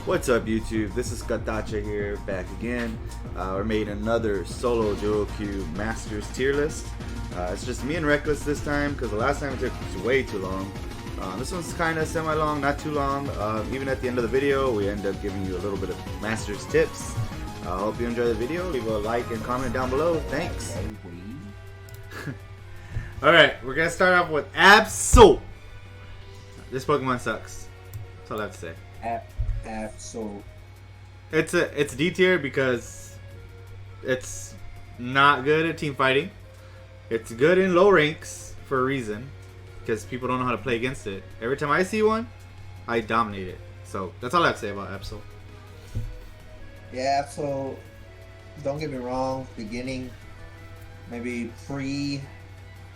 What's up, YouTube? This is Katacha here, back again. We're making another solo dual cube masters tier list. It's just me and Reckless this time because the last time it took way too long. This one's kind of semi-long, not too long. Even at the end of the video, we end up giving you a little bit of masters tips. I hope you enjoy the video. Leave a like and comment down below. Thanks. Alright, we're gonna start off with Absol. This Pokemon sucks. That's all I have to say. Absol. It's D tier because it's not good at team fighting. It's good in low ranks for a reason, because people don't know how to play against it. Every time I see one, I dominate it. So that's all I have to say about Absol. Yeah, Absol. Don't get me wrong. Beginning, maybe pre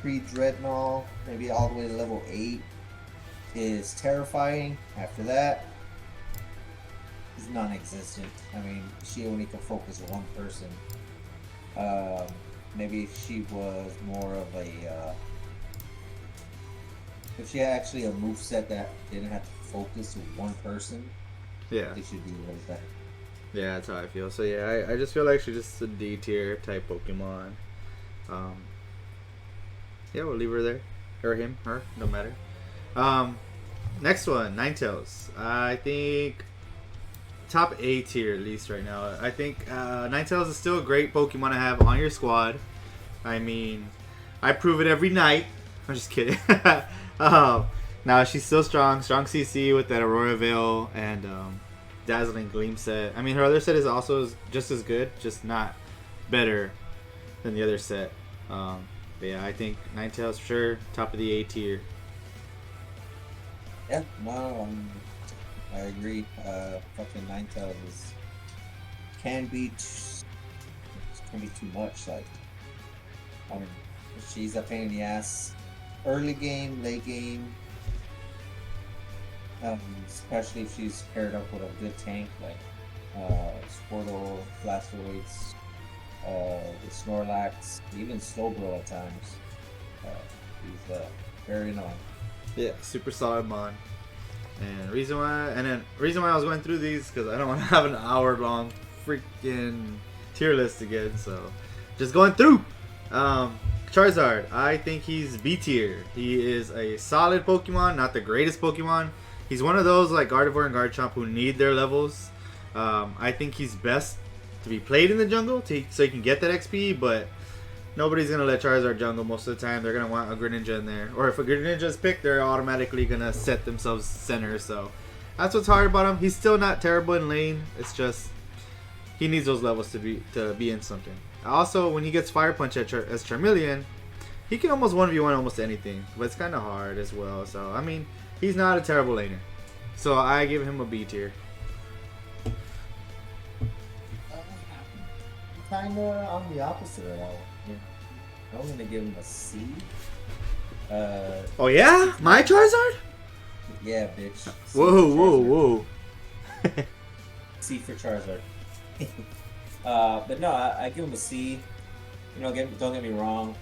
Dreadnought, maybe all the way to level 8 is terrifying. After that, is non-existent. I mean, she only can focus on one person. Maybe if she was more of a if she had actually a moveset that didn't have to focus on one person, Yeah. it should be really better. Yeah, that's how I feel. So yeah, I just feel like she's just a D tier type Pokemon. Yeah, we'll leave her there. Or him, her, no matter. Next one, Ninetales. I think top A tier at least right now. I think Ninetales is still a great Pokemon to have on your squad. I mean, I prove it every night. I'm just kidding. Now she's still strong CC with that Aurora Veil and Dazzling Gleam set. I mean, her other set is also just as good, just not better than the other set. But yeah, I think Ninetales for sure top of the A tier. Yeah, no, I agree. Fucking Ninetales can be too much. Like, she's a pain in the ass. Early game, late game. Especially if she's paired up with a good tank like Squirtle, Blastoise, the Snorlax, even Slowbro at times. He's very annoying. Yeah, super solid mon. And reason why I was going through these because I don't want to have an hour-long freaking tier list again. So just going through. Charizard, I think he's B tier. He is a solid Pokemon, not the greatest Pokemon. He's one of those like Gardevoir and Garchomp who need their levels. I think he's best to be played in the jungle so he can get that XP, but nobody's going to let Charizard jungle most of the time. They're going to want a Greninja in there. Or if a Greninja is picked, they're automatically going to set themselves center. So that's what's hard about him. He's still not terrible in lane. It's just he needs those levels to be in something. Also, when he gets Fire Punch as Charmeleon, he can almost 1v1 almost anything. But it's kind of hard as well. So, I mean, he's not a terrible laner. So I give him a B tier. Kinda on the opposite of that one. Yeah. I'm gonna give him a C. Oh yeah? My Charizard? Yeah, bitch. C Whoa, for whoa, Charizard. whoa. C for Charizard. But no, I give him a C. You know, don't get me wrong.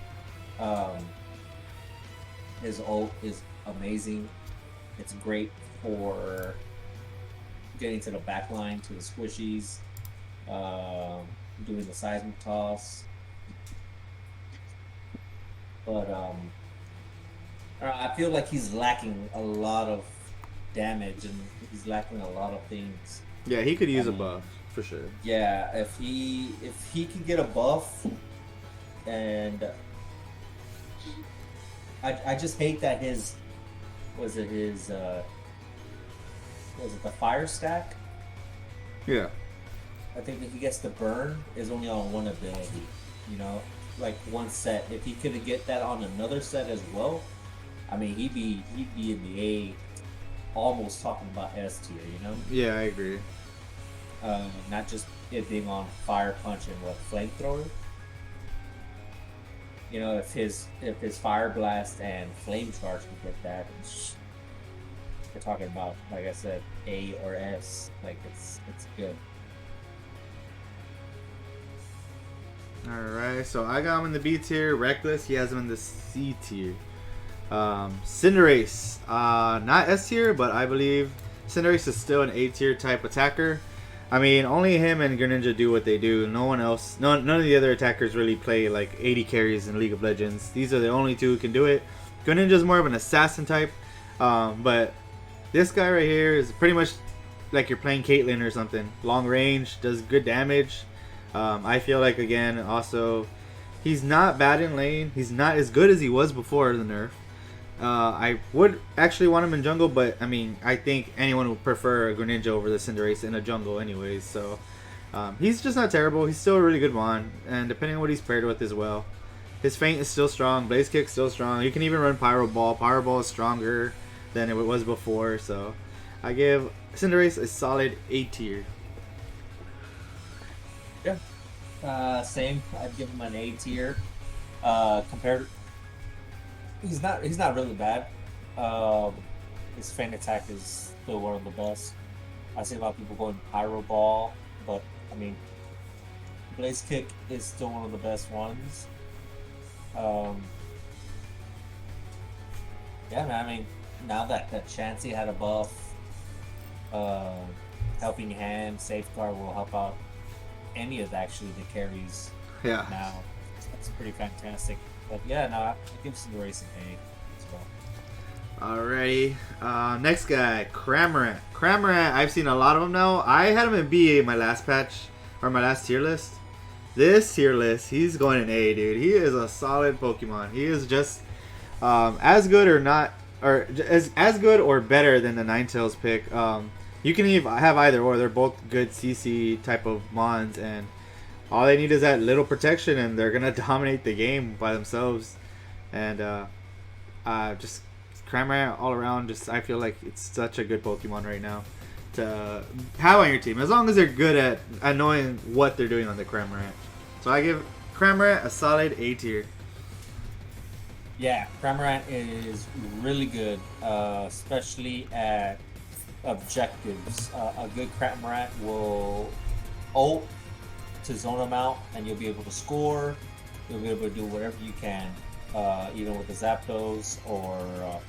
His ult is amazing. It's great for getting to the back line, to the squishies, doing the seismic toss. But I feel like he's lacking a lot of damage and he's lacking a lot of things. Yeah, he could use a buff for sure. Yeah, if he can get a buff, and I just hate that was it the fire stack? Yeah. I think if he gets the burn is only on one ability, you know, like one set. If he could get that on another set as well, I mean he'd be in the A, almost talking about S tier, you know? Yeah, I agree. Not just it being on Fire Punch and what, Flamethrower. You know, if his Fire Blast and Flame Charge can get that, we're talking about, like I said, A or S. Like it's good. Alright, so I got him in the B tier. Reckless, he has him in the C tier. Cinderace, not S tier, but I believe Cinderace is still an A tier type attacker. I mean, only him and Greninja do what they do. No one else, none of the other attackers really play like 80 carries in League of Legends. These are the only two who can do it. Greninja's more of an assassin type, but this guy right here is pretty much like you're playing Caitlyn or something. Long range, does good damage. I feel like, again, also, he's not bad in lane. He's not as good as he was before the nerf. I would actually want him in jungle, but I mean, I think anyone would prefer a Greninja over the Cinderace in a jungle anyways. So he's just not terrible. He's still a really good Mon, and depending on what he's paired with as well. His feint is still strong. Blaze Kick still strong. You can even run Pyro Ball. Pyro Ball is stronger than it was before. So I give Cinderace a solid A tier. Yeah. Same. I'd give him an A tier. Compared, he's not really bad. His feint attack is still one of the best. I see a lot of people going Pyro Ball, but I mean, Blaze Kick is still one of the best ones. Yeah, man. I mean, now that Chansey had a buff, Helping Hand, Safeguard will help out any of actually the carries. Yeah. Now, that's pretty fantastic. But yeah, no, I give Cinderace an A as well. Alrighty. Next guy, Cramorant. Cramorant, I've seen a lot of them now. I had him in BA my last patch, or my last tier list. This tier list, he's going in A, dude. He is a solid Pokemon. He is just as good or not, or as good or better than the Ninetales pick. You can even have either or. They're both good CC type of Mons, and all they need is that little protection, and they're gonna dominate the game by themselves. And just Cramorant all around. Just I feel like it's such a good Pokemon right now to have on your team, as long as they're good at knowing what they're doing on the Cramorant. So I give Cramorant a solid A tier. Yeah, Cramorant is really good, especially at objectives. A good Cramorant will ult to zone them out, and you'll be able to score. You'll be able to do whatever you can, even with the Zapdos or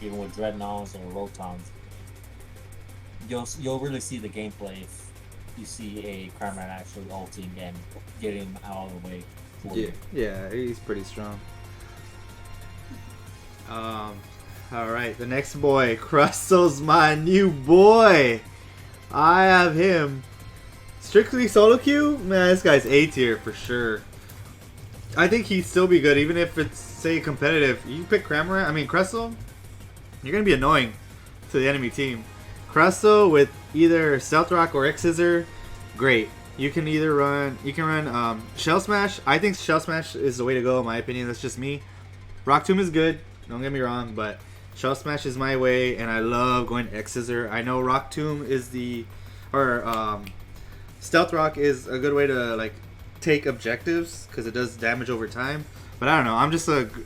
even with Dreadnoughts or Rotons. You'll really see the gameplay if you see a Cramorant actually ulting and getting him out of the way. Yeah, he's pretty strong. Alright, the next boy, Crustal's my new boy. I have him. Strictly solo queue? Man, this guy's A tier for sure. I think he'd still be good, even if it's, say, competitive. You pick Cramorant, I mean Crustal, you're going to be annoying to the enemy team. Crustal with either Stealth Rock or X-Scissor, great. You can run Shell Smash. I think Shell Smash is the way to go in my opinion. That's just me. Rock Tomb is good, don't get me wrong, but Shell Smash is my way, and I love going X-Scissor. I know Rock Tomb is Stealth Rock is a good way to like take objectives because it does damage over time. But I don't know.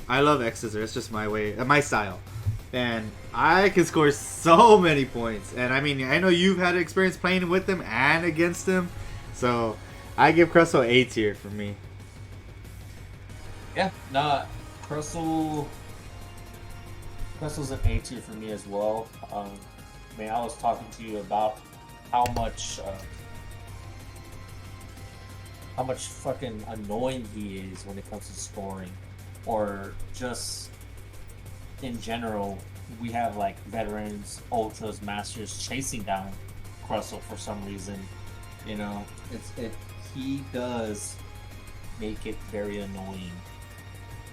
I love X-Scissor. It's just my way, my style. And I can score so many points. And I mean, I know you've had experience playing with them and against them. So I give Crustal A tier for me. Yeah, nah, Crustal's an A tier for me as well. I mean, I was talking to you about how much fucking annoying he is when it comes to scoring, or just in general. We have like veterans, ultras, masters chasing down Crustle for some reason. You know, he does make it very annoying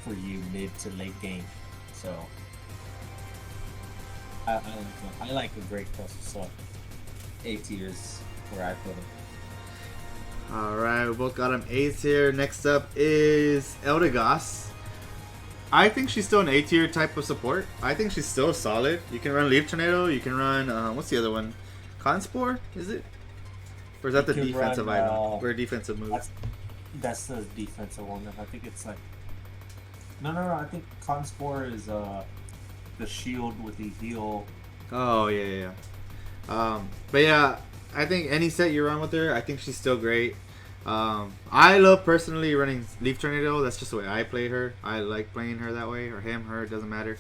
for you mid to late game. So I like a great Crustle, so A tiers where I put him. Alright, we both got him A tier. Next up is Eldegoss. I think she's still an A tier type of support. I think she's still solid. You can run Leaf Tornado. You can run, what's the other one? Conspore, is it? Or is that the defensive item? Or a defensive move? That's the defensive one. I think it's like... No, I think Conspore is the shield with the heal. Oh, yeah. But yeah, I think any set you run with her, I think she's still great. I love personally running Leaf Tornado. That's just the way I play her. I like playing her that way, or him, her, it doesn't matter.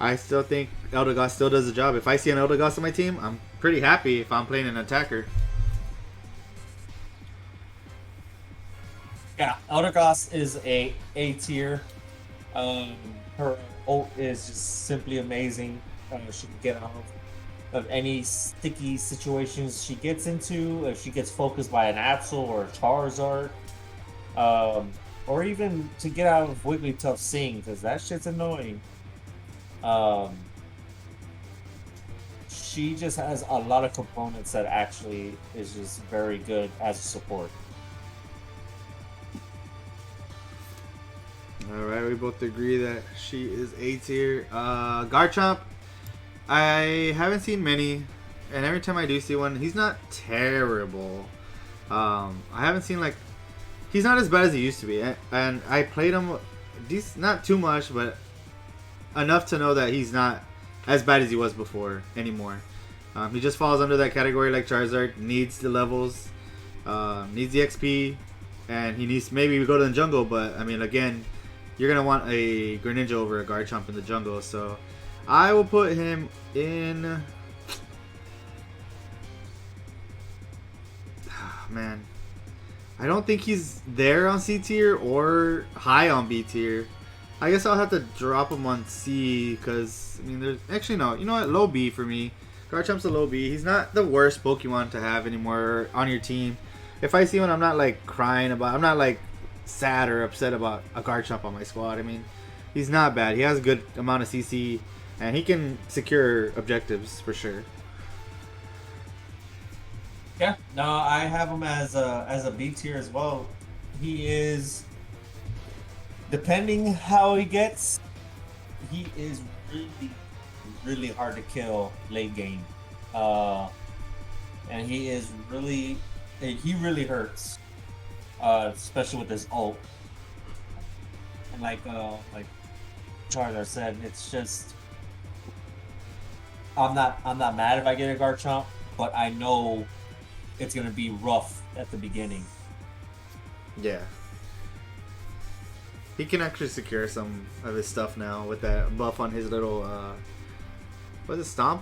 I still think Eldegoss still does the job. If I see an Eldegoss on my team, I'm pretty happy if I'm playing an attacker. Yeah, Eldegoss is A tier. Her ult is just simply amazing. She can get out of any sticky situations she gets into. If she gets focused by an Absol or a Charizard, or even to get out of Wigglytuff Sing, because that shit's annoying. She just has a lot of components that actually is just very good as a support. Alright, we both agree that she is A tier. Garchomp, I haven't seen many, and every time I do see one, he's not terrible. I haven't seen like, he's not as bad as he used to be, and I played him, not too much, but enough to know that he's not as bad as he was before anymore. He just falls under that category like Charizard, needs the levels, needs the XP, and he needs maybe go to the jungle, but I mean, again, you're going to want a Greninja over a Garchomp in the jungle, so I will put him in... Man, I don't think he's there on C tier or high on B tier. I guess I'll have to drop him on C because, I mean, there's... Actually, no. You know what? Low B for me. Garchomp's a low B. He's not the worst Pokemon to have anymore on your team. If I see one, I'm not, like, crying about... I'm not, like, sad or upset about a Garchomp on my squad. I mean, he's not bad. He has a good amount of CC, and he can secure objectives for sure. Yeah, no, I have him as a B tier as well. He is, depending how he gets, he is really hard to kill late game, and he really hurts, especially with his ult. And like Charizard said, it's just I'm not mad if I get a Garchomp, but I know it's gonna be rough at the beginning. Yeah. He can actually secure some of his stuff now with that buff on his little, what's it, Stomp?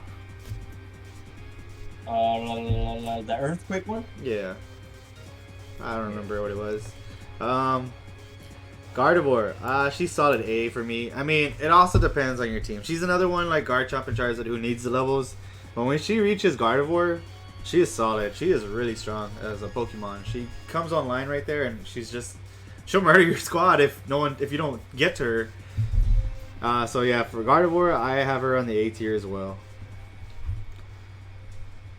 The Earthquake one? Yeah. I don't remember what it was. Gardevoir, she's solid A for me. I mean, it also depends on your team. She's another one like Garchomp and Charizard who needs the levels. But when she reaches Gardevoir, she is solid. She is really strong as a Pokemon. She comes online right there, and she'll murder your squad if you don't get to her. So yeah, for Gardevoir, I have her on the A tier as well.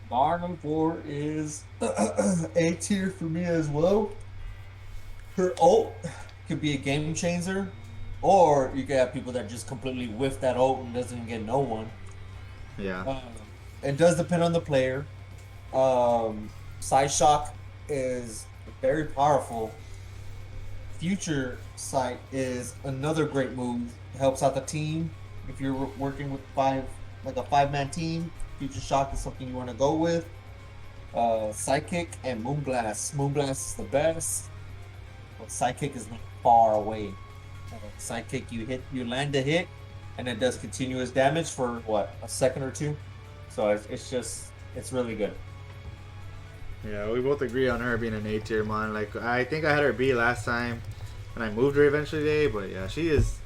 Gardevoir is A tier for me as well. Her ult could be a game changer, or you could have people that just completely whiff that ult and doesn't get no one. Yeah. It does depend on the player. Side Shock is very powerful. Future Sight is another great move. It helps out the team. If you're working with a 5-man team, Future Shock is something you want to go with. Psychic and Moonblast. Moonblast is the best, but Psychic is not far away. Psychic, you land a hit, and it does continuous damage for what, a second or two. So it's really good. Yeah, we both agree on her being an A tier mon. Like, I think I had her B last time, and I moved her eventually today. But yeah, she is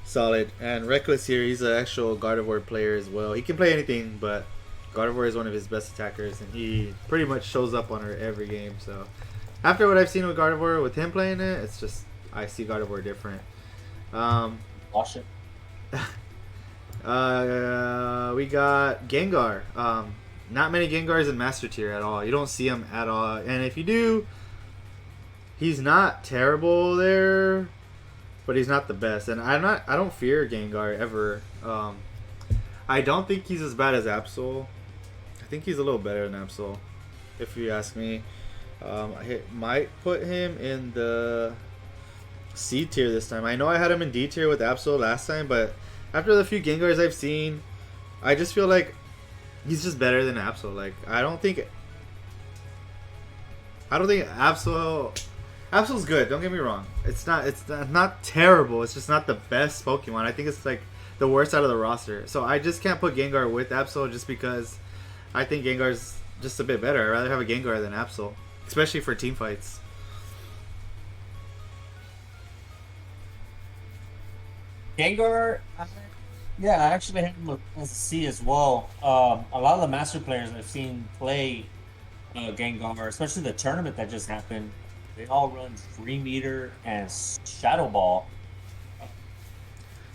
solid. And Reckless here, he's an actual Gardevoir player as well. He can play anything, but Gardevoir is one of his best attackers, and he pretty much shows up on her every game. So after what I've seen with Gardevoir, with him playing it, it's just I see Gardevoir different. Wash it. We got Gengar. Not many Gengars in Master Tier at all. You don't see him at all. And if you do, he's not terrible there, but he's not the best. And I don't fear Gengar ever. I don't think he's as bad as Absol. I think he's a little better than Absol, if you ask me. I might put him in the C tier this time. I know I had him in D tier with Absol last time, but after the few Gengars I've seen, I just feel like he's just better than Absol. Like, I don't think Absol's good. Don't get me wrong. It's not terrible. It's just not the best Pokemon. I think it's like the worst out of the roster. So I just can't put Gengar with Absol just because I think Gengar's just a bit better. I'd rather have a Gengar than Absol, especially for team fights. Gengar, yeah, I actually had him as a C as well. A lot of the master players I've seen play Gengar, especially the tournament that just happened, they all run Dream Eater and Shadow Ball.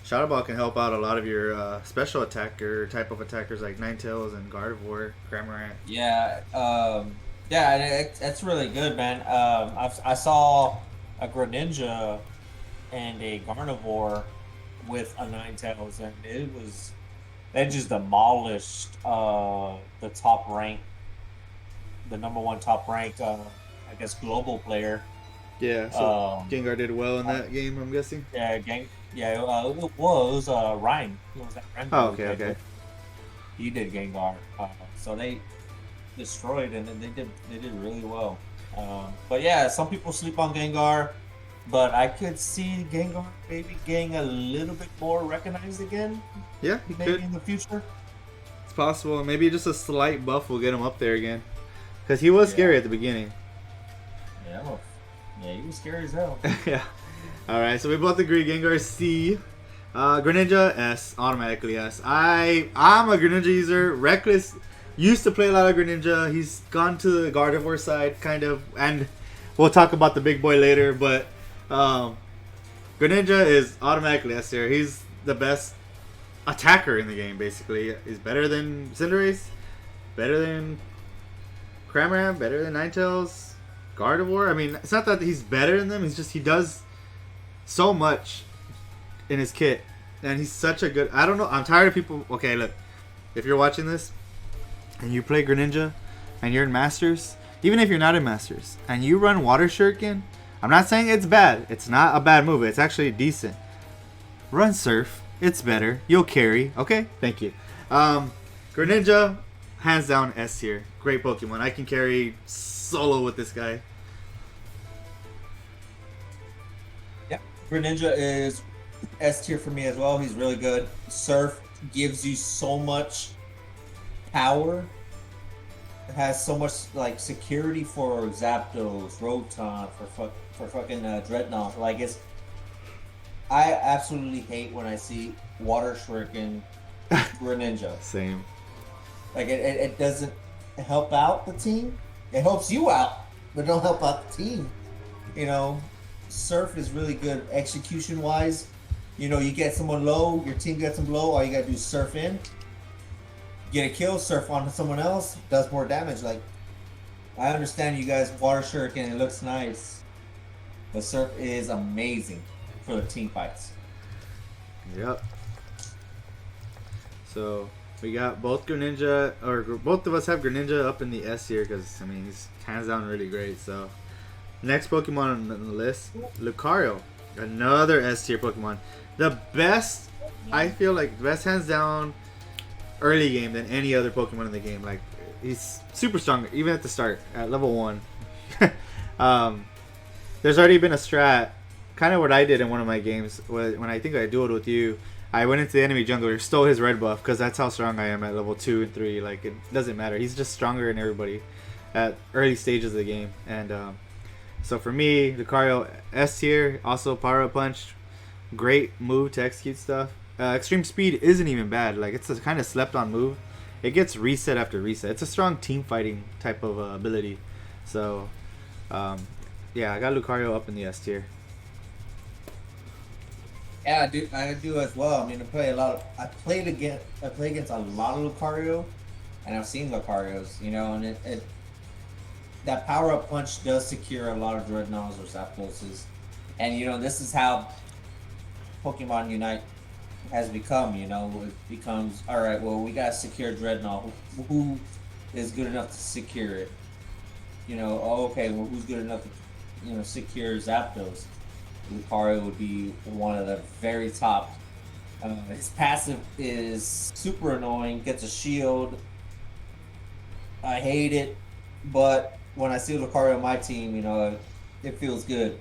Shadow Ball can help out a lot of your special attacker type of attackers like Ninetales and Gardevoir, Cramorant. Yeah, yeah, and that's really good, man. I saw a Greninja and a Gardevoir with a Ninetales, and they just demolished the top rank, the number one top rank, I guess, global player. Yeah, so Gengar did well in that game, I'm guessing. Yeah, it was Ryan. It was that Ryan Oh, who okay, did okay. it. He did Gengar, so they destroyed, and then they did really well. But yeah, some people sleep on Gengar, but I could see Gengar maybe getting a little bit more recognized again, Yeah, he maybe could. in the future. It's possible. Maybe just a slight buff will get him up there again. Because he was scary at the beginning. Yeah, well, yeah, he was scary as hell. Yeah. Alright, so we both agree Gengar C. Greninja S. Automatically S. I'm a Greninja user. Reckless used to play a lot of Greninja. He's gone to the Gardevoir side, kind of. And we'll talk about the big boy later. But Greninja is automatically S tier. He's the best attacker in the game, basically. He's better than Cinderace. Better than Cramorant. Better than Ninetales. Gardevoir. I mean, it's not that he's better than them. It's just he does so much in his kit, and he's such a good. I don't know. I'm tired of people. Okay, look, if you're watching this and you play Greninja and you're in Masters, even if you're not in Masters and you run Water Shuriken, I'm not saying it's bad. It's not a bad move. It's actually decent. Run Surf. It's better. You'll carry. Okay, thank you. Greninja, hands down S tier. Great Pokemon. I can carry solo with this guy. Greninja is S tier for me as well. He's really good. Surf gives you so much power. It has so much like security for Zapdos, Rotom, for fucking Dreadnought. Like I absolutely hate when I see Water Shuriken Greninja. Same. Like it doesn't help out the team. It helps you out, but don't help out the team. You know, Surf is really good execution wise. You know, you get someone low, your team gets them low, all you gotta do is surf in, get a kill, surf on someone else, does more damage. Like, I understand you guys Water Shuriken, it looks nice, but Surf is amazing for the team fights. Yep. So we got both Greninja, or both of us have Greninja up in the S here because I mean he's hands down really great. So next Pokemon on the list, Lucario, another S tier Pokemon. The best, I feel like, best hands down early game than any other Pokemon in the game. Like he's super strong even at the start at level 1. There's already been a strat, kind of what I did in one of my games when I think I dueled with you. I went into the enemy jungler, stole his red buff because that's how strong I am at level 2 and 3. Like it doesn't matter. He's just stronger than everybody at early stages of the game. And so for me, Lucario S tier, also Power Up Punch, great move to execute stuff. Extreme Speed isn't even bad. Like it's a kind of slept on move. It gets reset after reset. It's a strong team fighting type of ability. So yeah, I got Lucario up in the S tier. Yeah, I do as well. I mean, I play against a lot of Lucario, and I've seen Lucarios, you know, and that power up punch does secure a lot of Dreadnoughts or Zapdoses, and you know this is how Pokemon Unite has become. You know, it becomes all right. Well, we got to secure Dreadnought. Who is good enough to secure it? You know, oh, okay. Well, who's good enough to secure Zapdos? Lucario would be one of the very top. His passive is super annoying. Gets a shield. I hate it, but when I see Lucario on my team, you know, it feels good.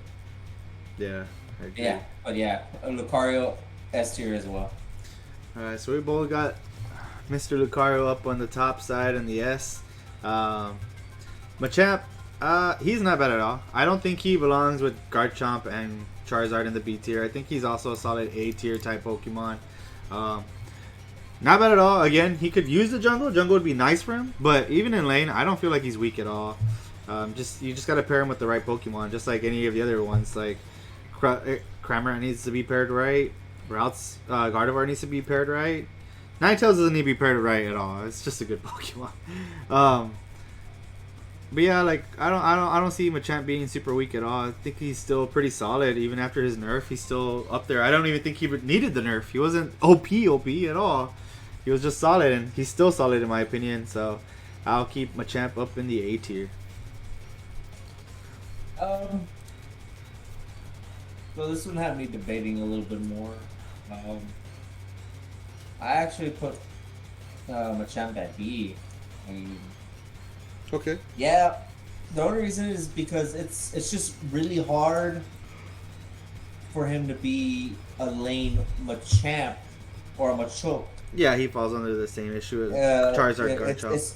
Yeah, I agree. Yeah, but yeah, Lucario S tier as well. Alright, so we both got Mr. Lucario up on the top side and the S. Machamp, he's not bad at all. I don't think he belongs with Garchomp and Charizard in the B tier. I think he's also a solid A tier type Pokemon. Not bad at all. Again, he could use the jungle. Jungle would be nice for him. But even in lane, I don't feel like he's weak at all. You just gotta pair him with the right Pokemon, just like any of the other ones. Like Cramorant needs to be paired right. Routes Gardevoir needs to be paired right. Ninetales doesn't need to be paired right at all. It's just a good Pokemon. But yeah, like I don't see Machamp being super weak at all. I think he's still pretty solid even after his nerf. He's still up there. I don't even think he needed the nerf. He wasn't OP at all. He was just solid, and he's still solid in my opinion. So I'll keep Machamp up in the A tier. So this one had me debating a little bit more. I actually put Machamp at B. Okay. Yeah, the only reason is because it's just really hard for him to be a lane Machamp or a Machoke. Yeah, he falls under the same issue as Charizard, Garchomp.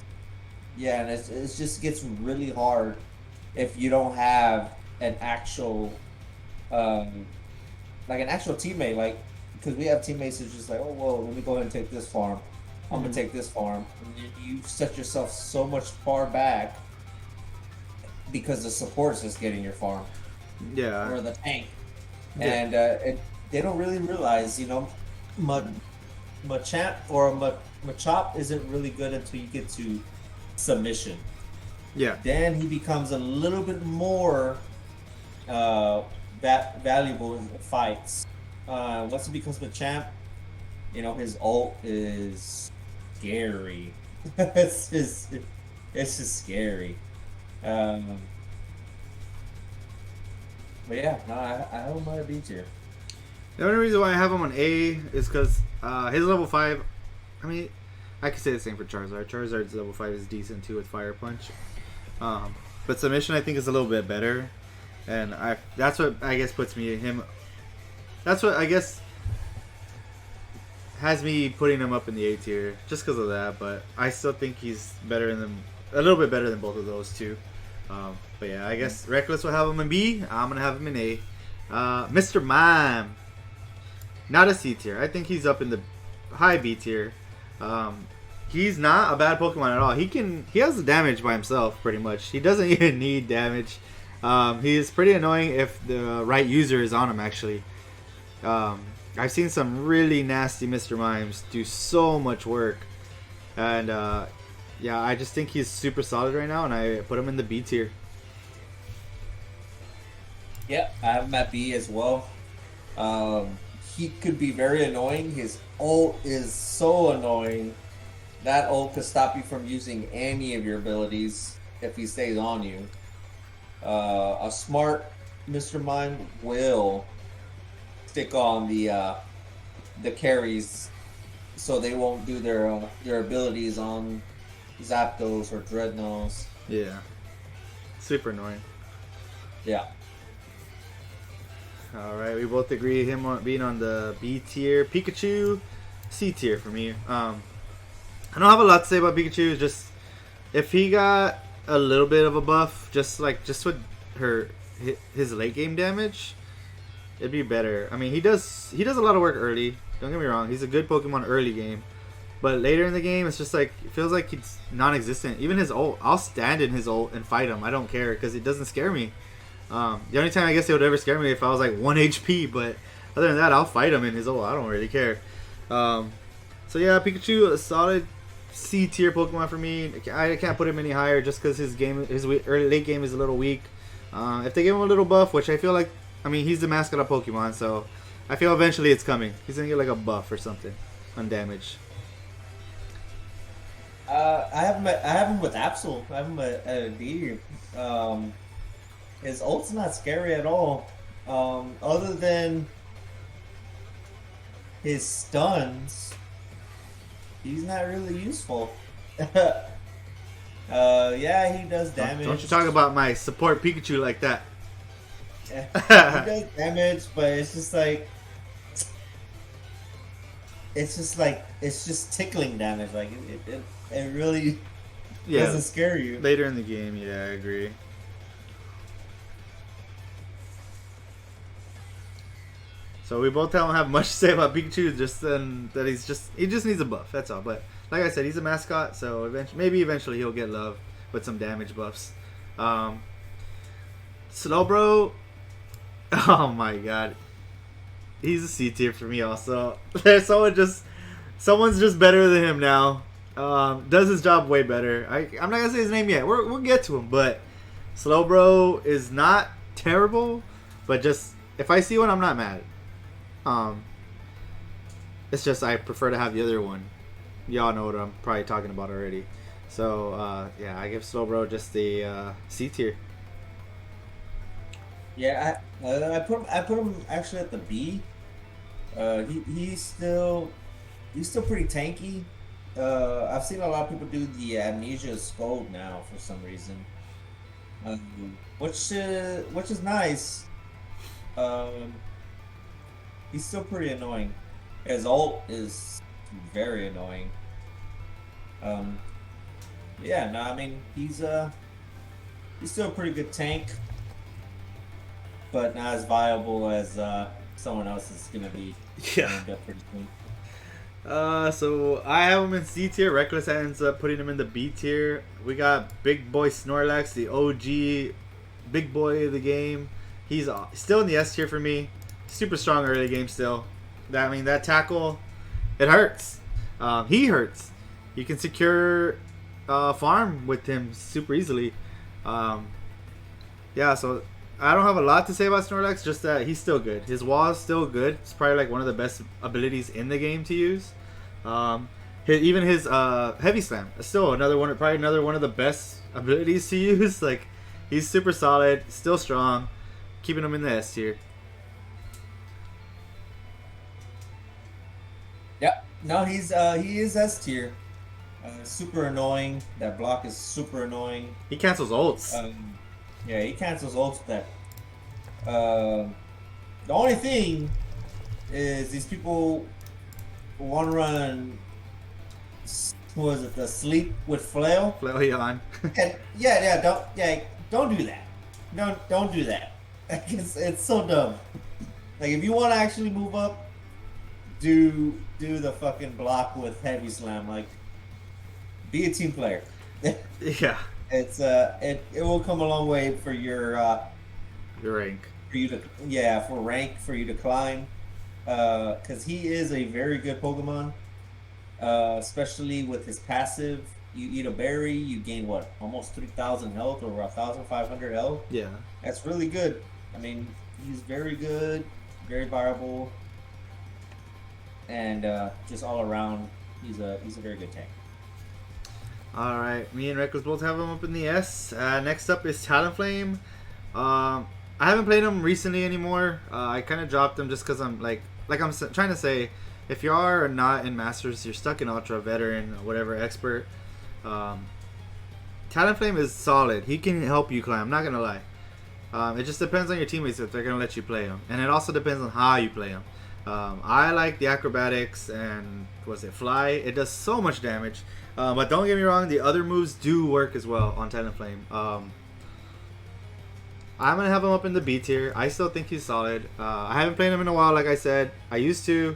Yeah, and it just gets really hard if you don't have an actual, like an actual teammate. Like, because we have teammates that's just like, oh, well, let me go ahead and take this farm. I'm gonna take this farm. And you set yourself so much far back because the support's just getting your farm. Yeah. Or the tank. Yeah. And they don't really realize, you know, Machamp or Machop isn't really good until you get to submission. Yeah. Then he becomes a little bit more valuable in fights. Once he becomes Machamp, you know, his ult is scary. it's just scary. But yeah, no, I have him on a B tier. The only reason why I have him on A is because his level 5, I mean, I could say the same for Charizard. Charizard's level 5 is decent too with Fire Punch. But Submission I think is a little bit better. And that's what I guess puts me him. That's what I guess has me putting him up in the A tier just because of that. But I still think he's better than a little bit better than both of those two. But yeah, I guess Reckless will have him in B. I'm gonna have him in A. Mr. Mime, not a C tier. I think he's up in the high B tier. He's not a bad Pokemon at all. He has the damage by himself pretty much. He doesn't even need damage. He is pretty annoying if the right user is on him actually. I've seen some really nasty Mr. Mimes do so much work. And yeah, I just think he's super solid right now, and I put him in the B tier. Yeah, I have him at B as well. He could be very annoying. His ult is so annoying. That ult could stop you from using any of your abilities if he stays on you. A smart Mr. Mime will stick on the carries so they won't do their abilities on Zapdos or Dreadnoughts. Yeah. Super annoying. Yeah. Alright, we both agree him being on the B tier. Pikachu, C tier for me. I don't have a lot to say about Pikachu. Just if he got a little bit of a buff, just with his late game damage, it'd be better. I mean, he does a lot of work early. Don't get me wrong, he's a good Pokemon early game, but later in the game, it's just like it feels like it's non-existent. Even his ult, I'll stand in his ult and fight him. I don't care because it doesn't scare me. The only time I guess it would ever scare me if I was like 1 HP, but other than that, I'll fight him in his ult. I don't really care. So yeah, Pikachu, a solid C tier Pokemon for me. I can't put him any higher just because his early late game is a little weak. If they give him a little buff, which I feel like, I mean, he's the mascot of Pokemon, so I feel eventually it's coming. He's gonna get like a buff or something on damage. I have him with Absol. I have him at a D. His ult's not scary at all. Other than his stuns, he's not really useful. Yeah, he does damage. Don't you talk about my support Pikachu like that. He does damage, but it's just like it's just like it's just tickling damage. Like it really Yeah, doesn't scare you. later in the game, yeah, I agree. So we both don't have much to say about Pikachu, just that he just needs a buff. That's all. But like I said, he's a mascot, so eventually he'll get love with some damage buffs. Um, Slowbro, oh my god, he's a C tier for me. Also, there's someone's just better than him now. Does his job way better. I'm not gonna say his name yet. We'll get to him, but Slowbro is not terrible, but just if I see one, I'm not mad. It's just I prefer to have the other one. Y'all know what I'm probably talking about already. So yeah, I give Slowbro just the C tier. Yeah, I put him actually at the B. He's still pretty tanky. I've seen a lot of people do the amnesia scold now for some reason, which is nice. He's still pretty annoying. His ult is very annoying. Yeah, no, I mean he's still a pretty good tank, but not as viable as someone else is gonna be. Yeah. Named up pretty soon. So I have him in C tier. Reckless ends up putting him in the B tier. We got Big Boy Snorlax, the OG big boy of the game. He's still in the S tier for me. Super strong early game still. That tackle, it hurts. He hurts. You can secure farm with him super easily. Yeah, so I don't have a lot to say about Snorlax, just that he's still good. His wall is still good. It's probably like one of the best abilities in the game to use. Even his Heavy Slam is still another one of the best abilities to use. Like, he's super solid, still strong, keeping him in the S tier. Yep. No, he is S tier. Super annoying. That block is super annoying. He cancels ults. Yeah, he cancels ults with that. The only thing is these people want to run. What was it? The sleep with flail. Flailon. And don't do that. Don't do that. It's so dumb. Like, if you want to actually move up, do the fucking block with Heavy Slam. Like, be a team player. Yeah. It will come a long way for your rank. for you to climb. Because he is a very good Pokemon. Especially with his passive. You eat a berry, you gain what, almost 3,000 health or 1,500 health. Yeah. That's really good. I mean, he's very good, very viable, and just all around, he's a very good tank. All right, me and Reckless both have him up in the S. Next up is Talonflame. I haven't played him recently anymore. I kind of dropped him just because I'm trying to say, if you are not in Masters, you're stuck in Ultra, Veteran, or whatever, Expert. Talonflame is solid. He can help you climb. I'm not gonna lie. It just depends on your teammates if they're gonna let you play him, and it also depends on how you play him. I like the acrobatics and fly. It does so much damage. But don't get me wrong, the other moves do work as well on Talonflame. I'm gonna have him up in the B tier. I still think he's solid. I haven't played him in a while, like I said. I used to,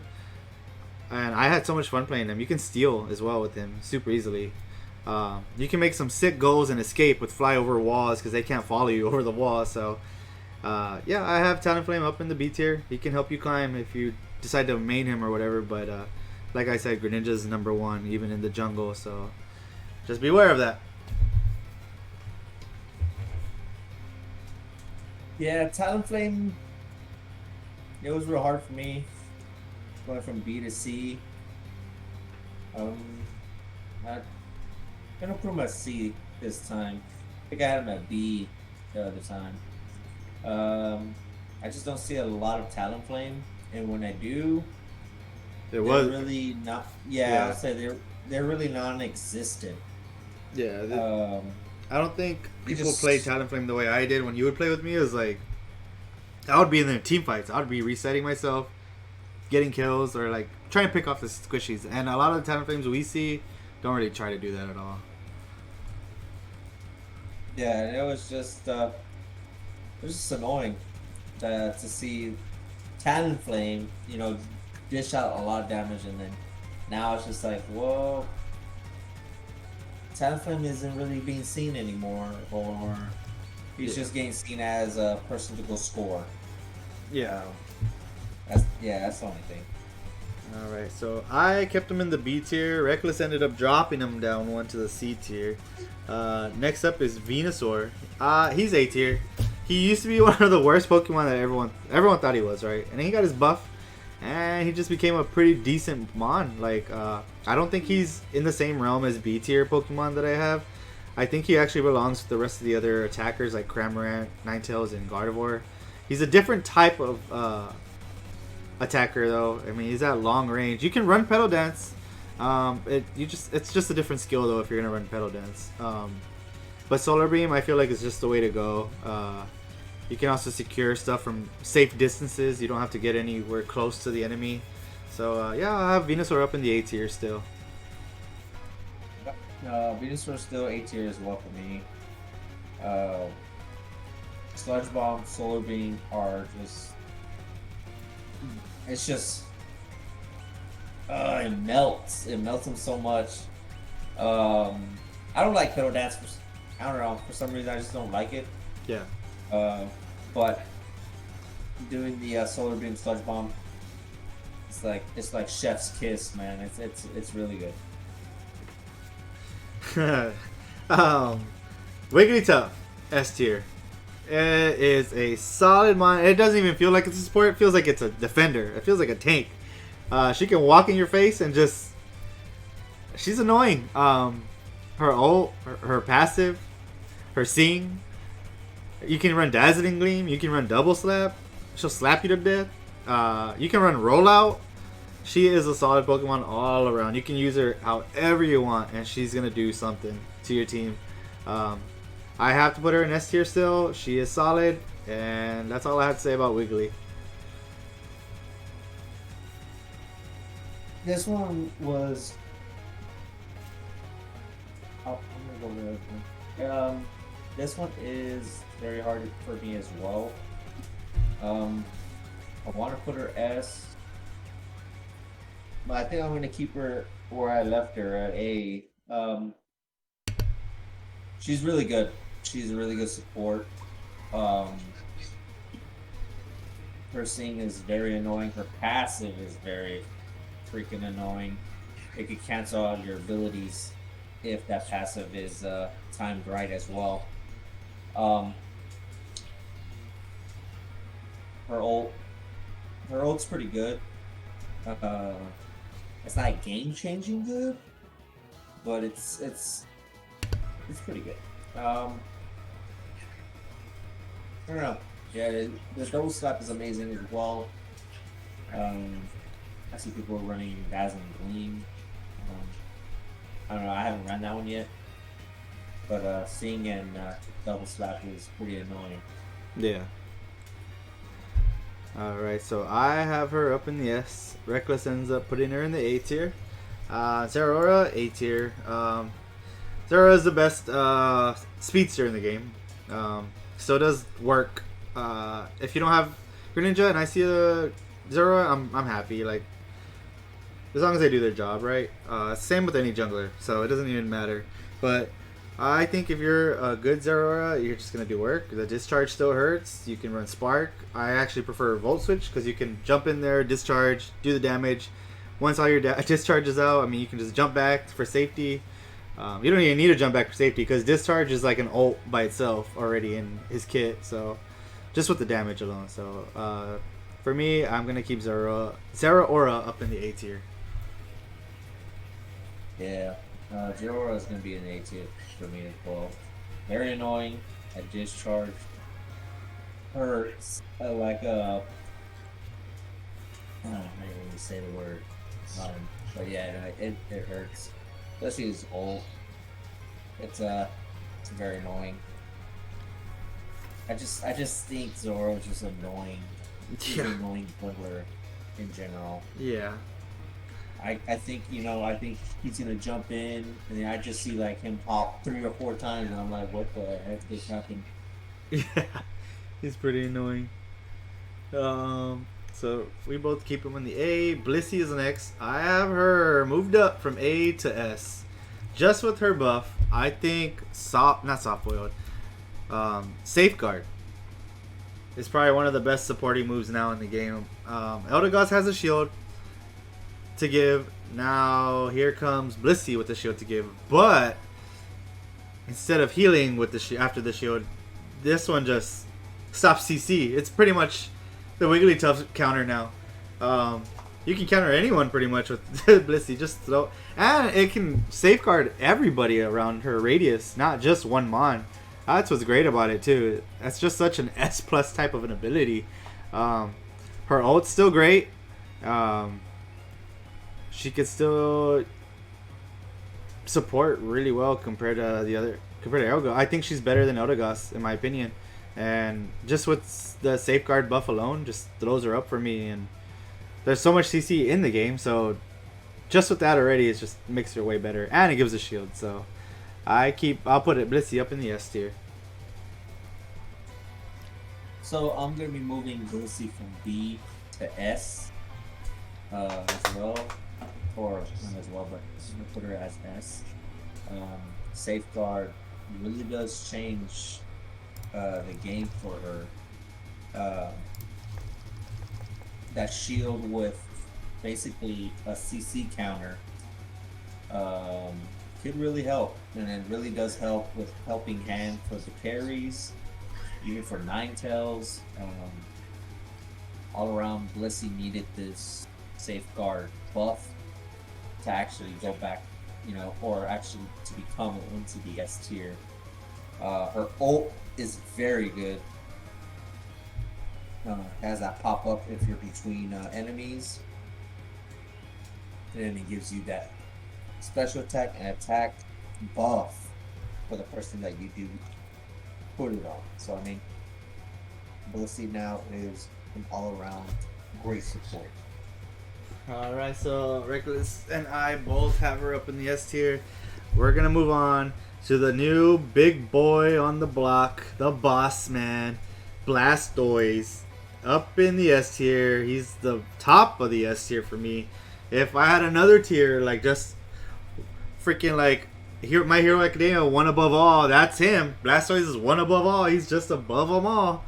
and I had so much fun playing him. You can steal as well with him super easily. You can make some sick goals and escape with fly over walls because they can't follow you over the wall. So yeah, I have Talonflame up in the B tier. He can help you climb if you decide to main him or whatever. But like I said, Greninja's number one even in the jungle. So just beware of that. Yeah, Talonflame, it was real hard for me going from B to C. I'm gonna put him at C this time. I think I had him at B the other time. I just don't see a lot of Talonflame, and when I do, It was really not. Yeah. I'll say they're really non-existent. yeah. I don't think people just- play Talonflame the way I did when you would play with me. Is like I would be in the team fights. I would be resetting myself, getting kills, or like trying to pick off the squishies, and a lot of the Talonflames we see don't really try to do that at all. Yeah, and it was just annoying to see Talonflame, dish out a lot of damage, and then now it's just like, whoa, Talonflame isn't really being seen anymore, or he's just getting seen as a person to go score. Yeah. That's the only thing. Alright, so I kept him in the B tier. Reckless ended up dropping him down one to the C tier. Next up is Venusaur. He's A tier. He used to be one of the worst Pokemon that everyone thought he was, right? And then he got his buff, and he just became a pretty decent Mon. Like, I don't think he's in the same realm as B tier Pokemon that I have. I think he actually belongs to the rest of the other attackers like Cramorant, Ninetales, and Gardevoir. He's a different type of attacker though. I mean, he's at long range. You can run Pedal Dance. It's just a different skill though if you're gonna run Pedal Dance. But Solar Beam, I feel like is just the way to go. You can also secure stuff from safe distances. You don't have to get anywhere close to the enemy. So yeah, I'll have Venusaur up in the A tier still. Venusaur still A tier as well for me. Sludge Bomb, Solar Beam are just. It's just. It melts. It melts them so much. I don't like Pedal Dance. I don't know. For some reason, I just don't like it. Yeah. But doing the Solar Beam Sludge Bomb, it's like Chef's Kiss, man. It's really good. Wigglytuff, S tier. It is a solid Mon. It doesn't even feel like it's a support. It feels like it's a defender. It feels like a tank. She can walk in your face and just. She's annoying. Her ult, her passive, her Sing. You can run Dazzling Gleam. You can run Double Slap. She'll slap you to death. You can run Rollout. She is a solid Pokemon all around. You can use her however you want, and she's gonna do something to your team. I have to put her in S tier still. She is solid, and that's all I have to say about Wiggly. This one was. I'm gonna go with this one. This one is very hard for me as well. I want to put her S, but I think I'm gonna keep her where I left her at A. She's really good. She's a really good support. Her Sing is very annoying. Her passive is very freaking annoying. It could cancel out your abilities if that passive is timed right as well. Her ult's pretty good. It's not game changing good, but it's pretty good. I don't know. Yeah, the double slap is amazing as well. I see people running Dazzling Gleam. I don't know. I haven't run that one yet, but Sing and double slap is pretty annoying. Yeah. Alright, so I have her up in the S. Reckless ends up putting her in the A tier. Zeraora, A tier. Zeraora is the best speedster in the game. So does work. If you don't have Greninja and I see a Zeraora, I'm happy. Like, as long as they do their job, right? Same with any jungler, so it doesn't even matter. But I think if you're a good Zeraora, you're just going to do work. The discharge still hurts. You can run Spark. I actually prefer Volt Switch because you can jump in there, discharge, do the damage. Once all your discharge is out, I mean, you can just jump back for safety. You don't even need to jump back for safety because discharge is like an ult by itself already in his kit. So just with the damage alone. So for me, I'm going to keep Zeraora up in the A tier. Yeah, Zeraora is going to be an A tier for me as well. Very annoying at discharge. Hurts like I don't even say the word. But yeah, it hurts. Especially his ult. It's very annoying. I just think Zoro is just annoying. He's an annoying jungler in general. Yeah. I think I think he's gonna jump in, and then I just see like him hop 3 or 4 times, and I'm like, what the heck just happened? Yeah, he's pretty annoying. So we both keep him in the A. Blissey is next. I have her moved up from A to S, just with her buff. I think not soft boiled. Safeguard is probably one of the best supporting moves now in the game. Eldegoss has a shield to give. Now here comes Blissey with the shield to give, but instead of healing with the after the shield, this one just stops CC. It's pretty much the Wigglytuff counter now. You can counter anyone pretty much with Blissey. Just throw, and it can safeguard everybody around her radius, not just one mon. That's what's great about it too. That's just such an S plus type of an ability. Her ult's still great. She could still support really well compared to Elgo. I think she's better than Eldegoss in my opinion. And just with the safeguard buff alone, just throws her up for me. And there's so much CC in the game, so just with that already, it just makes her way better. And it gives a shield, so I'll put it Blissey up in the S tier. So I'm gonna be moving Blissey from B to S as well, or not as well, but I'm gonna put her as S. Safeguard really does change the game for her. That shield with basically a CC counter could really help, and it really does help with helping hand for the carries, even for Ninetales. All around, Blissey needed this safeguard buff to actually go back, or actually to become into the S tier. Her ult is very good. Has that pop up if you're between enemies, and then it gives you that special attack and attack buff for the person that you do put it on. So I mean, Blissey now is an all-around great support. Alright, so Reckless and I both have her up in the S tier. We're gonna move on to the new big boy on the block, the boss man, Blastoise. Up in the S tier. He's the top of the S tier for me. If I had another tier, like just freaking like My Hero Academia, one above all, that's him. Blastoise is one above all. He's just above them all.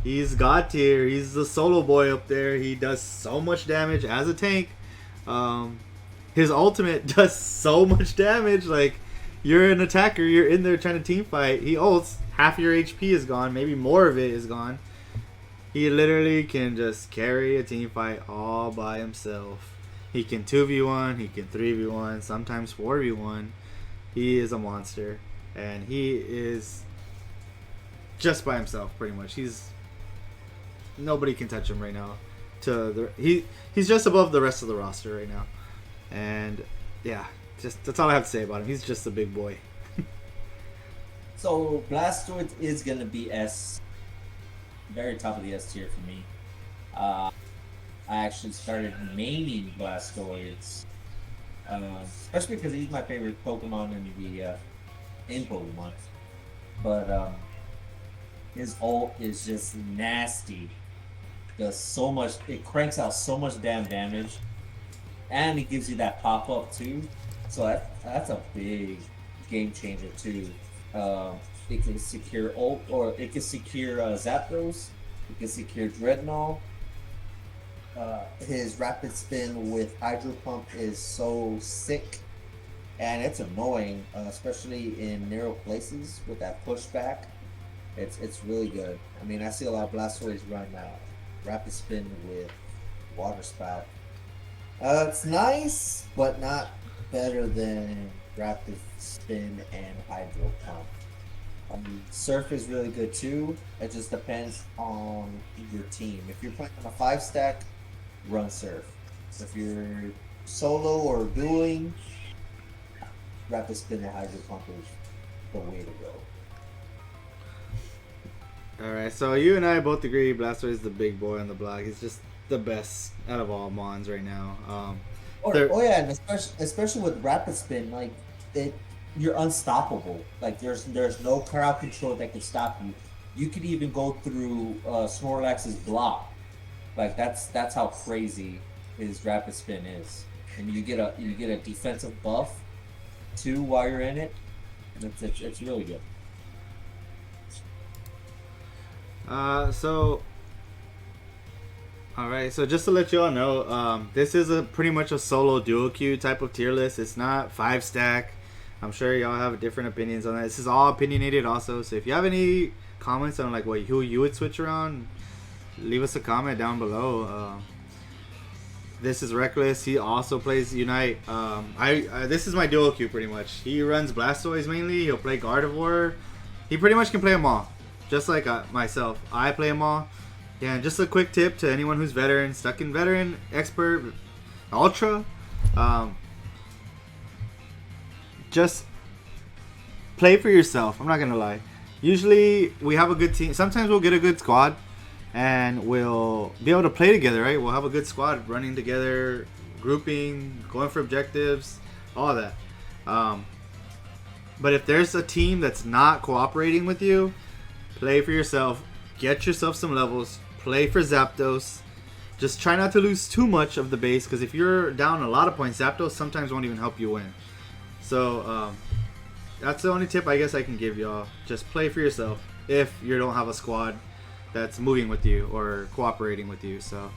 He's God tier. He's the solo boy up there. He does so much damage as a tank. His ultimate does so much damage. Like, you're an attacker, you're in there trying to team fight. He ults, half your HP is gone, maybe more of it is gone. He literally can just carry a team fight all by himself. He can 2v1, he can 3v1, sometimes 4v1. He is a monster. And he is just by himself, pretty much. Nobody can touch him right now. He's just above the rest of the roster right now. And yeah, that's all I have to say about him. He's just a big boy. So Blastoise is gonna be S, very top of the S tier for me. I actually started maining Blastoise, especially because he's my favorite Pokemon in Pokemon. But his ult is just nasty. Does so much. It cranks out so much damn damage, and it gives you that pop up too. So that's a big game changer too. It can secure ult, or it can secure Zapdos. It can secure Dreadnought. His rapid spin with Hydro Pump is so sick, and it's annoying, especially in narrow places with that pushback. It's really good. I mean, I see a lot of Blastoise run rapid spin with Water Spout. It's nice, but not better than rapid spin and Hydro Pump. Surf is really good too. It just depends on your team. If you're playing on a 5-stack, run Surf. If you're solo or dueling, rapid spin and Hydro Pump is the way to go. Alright, so you and I both agree Blastoise is the big boy on the block. He's just the best out of all Mons right now. they're Oh yeah, and especially with rapid spin, like it, you're unstoppable. Like there's no crowd control that can stop you. You could even go through Snorlax's block. Like that's how crazy his rapid spin is, and you get a defensive buff too while you're in it, and it's really good. so all right. So just to let you all know, this is a pretty much a solo dual queue type of tier list. It's not 5 stack. I'm sure y'all have different opinions on that. This is all opinionated also. So if you have any comments on like what who you would switch around, leave us a comment down below. This is Reckless. He also plays Unite. This is my dual queue pretty much. He runs Blastoise mainly. He'll play Gardevoir. He pretty much can play them all, just like myself. I play them all. Yeah, and just a quick tip to anyone who's veteran, stuck in veteran, expert, ultra. Just play for yourself. I'm not gonna lie. Usually we have a good team. Sometimes we'll get a good squad, and we'll be able to play together, right? We'll have a good squad running together, grouping, going for objectives, all that. But if there's a team that's not cooperating with you, play for yourself. Get yourself some levels. Play for Zapdos. Just try not to lose too much of the base, because if you're down a lot of points, Zapdos sometimes won't even help you win. So that's the only tip I guess I can give y'all. Just play for yourself if you don't have a squad that's moving with you or cooperating with you. So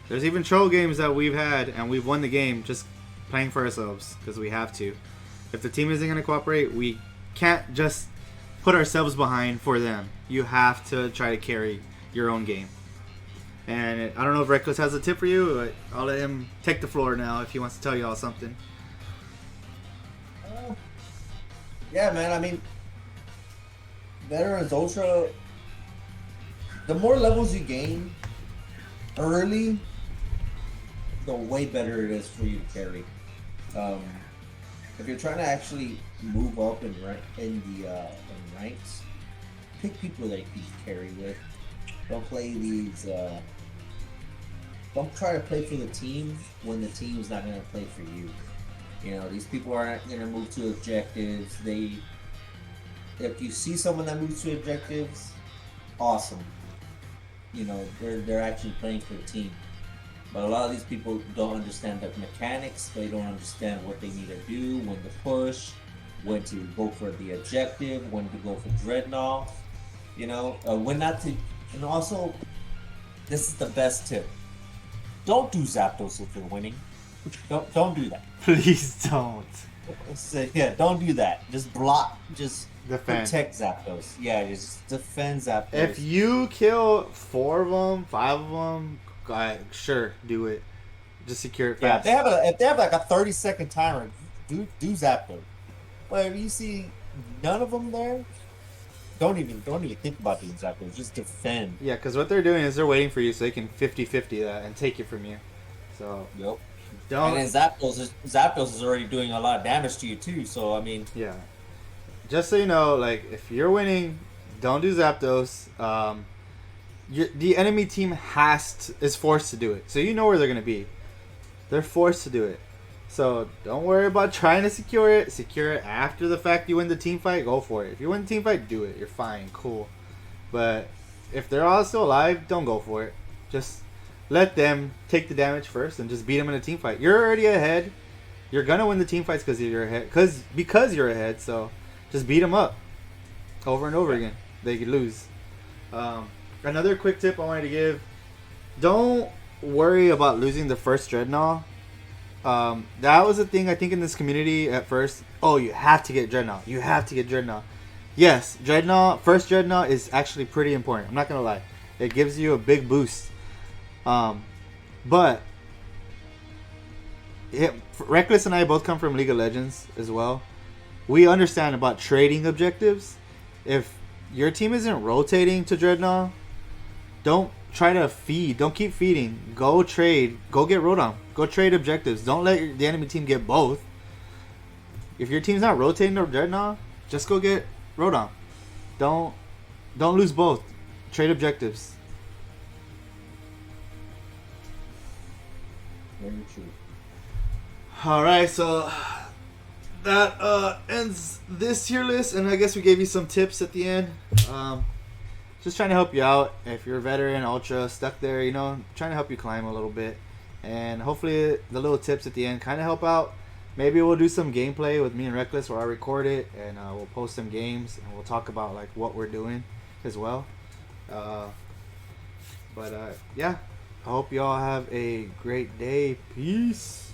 there's even troll games that we've had and we've won the game just playing for ourselves, because we have to. If the team isn't going to cooperate, we can't just put ourselves behind for them. You have to try to carry your own game. And I don't know if Reckless has a tip for you, but I'll let him take the floor now if he wants to tell y'all something. Yeah, man. I mean, Veterans Ultra. The more levels you gain early, the way better it is for you to carry. If you're trying to actually move up in ranks, pick people that you can carry with. Don't play these. Don't try to play for the team when the team's not going to play for you. You know, these people aren't going to move to objectives. If you see someone that moves to objectives, awesome. You know, they're actually playing for the team. But a lot of these people don't understand the mechanics. They don't understand what they need to do, when to push, when to go for the objective, when to go for Dreadnought. You know, when not to. And also, this is the best tip. Don't do Zapdos if you're winning. Don't do that. Please don't. So, yeah, don't do that. Just block. Just defend. Protect Zapdos. Yeah, just defend Zapdos. If you kill 4 of them, 5 of them, sure, do it. Just secure it fast. Yeah, if they have like a 30-second timer, do Zapdos. But if you see none of them there, don't even think about doing Zapdos. Just defend. Yeah, because what they're doing is they're waiting for you so they can 50-50 that and take it from you. So yep. Don't. And then Zapdos is already doing a lot of damage to you too. So I mean. Yeah. Just so you know, like if you're winning, don't do Zapdos. The enemy team is forced to do it, so you know where they're gonna be. They're forced to do it, so don't worry about trying to secure it. Secure it after the fact. You win the team fight, go for it. If you win the team fight, do it. You're fine, cool. But if they're all still alive, don't go for it. Just let them take the damage first and just beat them in a team fight. You're already ahead. You're gonna win the team fights because you're ahead. Because you're ahead. So just beat them up over and over again. They could lose. Another quick tip I wanted to give: don't worry about losing the first Dreadnought. That was a thing I think in this community at first. Oh, you have to get Dreadnought. You have to get Dreadnought. Yes, first Dreadnought is actually pretty important. I'm not gonna lie. It gives you a big boost. But Reckless and I both come from League of Legends as well. We understand about trading objectives. If your team isn't rotating to Dreadnought, don't try to feed. Don't keep feeding. Go trade. Go get Rotom. Go trade objectives. Don't let the enemy team get both. If your team's not rotating to Dreadnought, just go get Rotom. Don't lose both. Trade objectives. Very true. All right, so that ends this tier list, and I guess we gave you some tips at the end. Just trying to help you out. If you're a veteran, ultra, stuck there, you know, trying to help you climb a little bit, and hopefully the little tips at the end kind of help out. Maybe we'll do some gameplay with me and Reckless, where I record it and we'll post some games and we'll talk about like what we're doing as well. But yeah, I hope you all have a great day. Peace.